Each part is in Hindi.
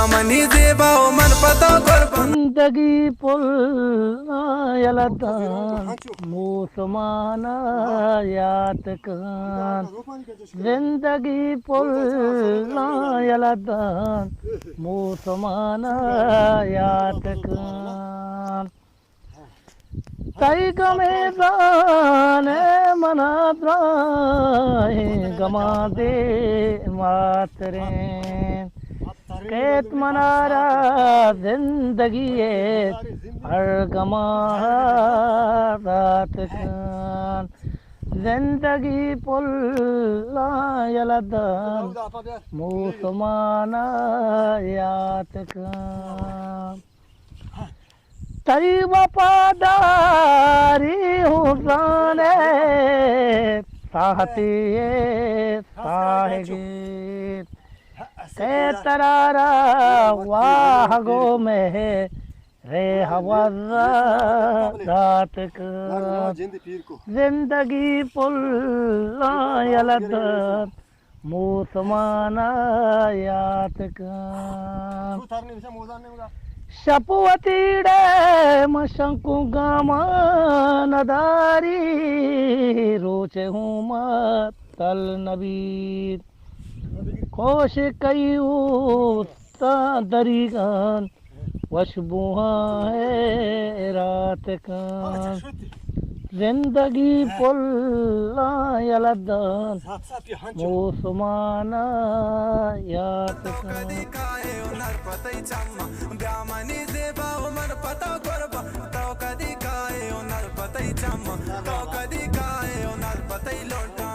ब्यामनी जेबा ओ मन पता कुर्बान जिंदगी पुल यलदान मुसमाना यात कान जिंदगी पुल यलदान मुसमाना यात कान तई गमेदान मना द्राहे गमा दे मातरे कैत मनारा जिंदगी हर गमा रात खान जिंदगी पुल यलदान मुसमाना यात खान तरी वफादारी हूँ जाने साहती साहेगी के तरारा वाहगो में रे हवा रात का जिंदगी पुल यलदान मुसमाना यात का शपुवतीडे मशंकु गामा नदारी रोचे हूँ तल नबीर खोश कयू दरीगान वशबुहा है रात कान जिंदगी पुल यलदान मुसमाना यात कान ब्यामनी जेबा ओ मन पता कुर्बा तो कदी काए ओ नर पतई चम तो कदी काए ओ नर पतई लोटा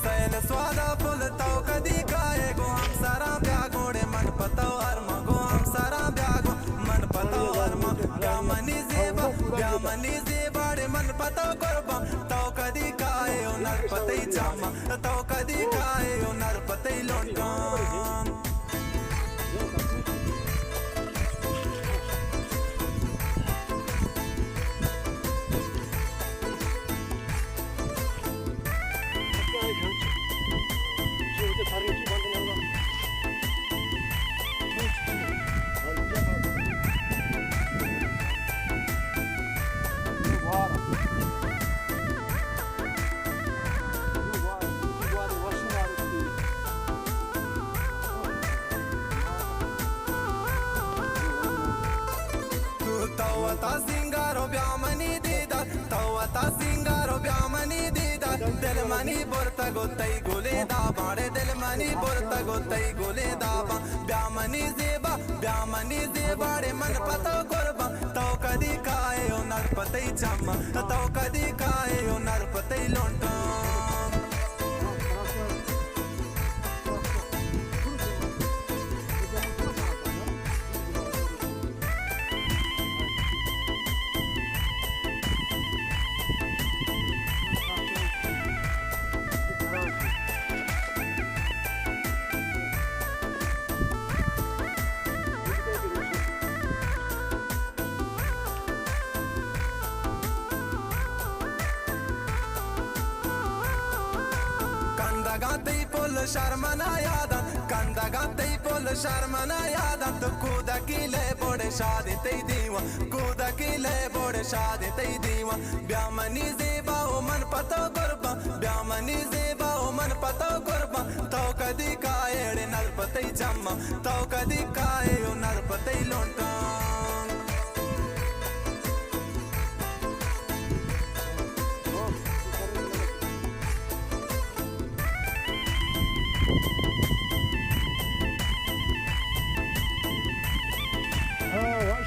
सैल स्वादा फुल तो कदी काए गो हम सारा ब्यागोड़े मन पतो हरम गो हम सारा ब्यागो मन पतो हरम ब्यामनी जेबाड़े मन पतो कुर्बा तो कदी काए ओ नर पतई चामा तो कदी काए ओ नर पतई लोटा तवता सिंगारो ब्यामनी दीदा तवता सिंगारो ब्यामनी दीदा दिल मनी बोरता गोतई गोले दाबाड़े दिल मनी बोरता गोतई गोले दाबा ब्यामनी जेबाड़े मन पतो कुर्बा तो कदी काए ओ नर पतई चम्मा तो कदी काए ओ नर पतई लोटा कंदगाते पुल शर्मना यादा कंदगाते पुल शर्मना यादा तो कूदा किले बोड़े शादी तई दीवा कूदा किले बोड़े शादी तई दीवा ब्यामनी जेबा ओ मन पतो कुर्बा ब्यामनी जेबा ओ मन पतो कुर्बा तो कदी काए नर पतई चम्मा तो कदी काए ओ नर पतई लोटा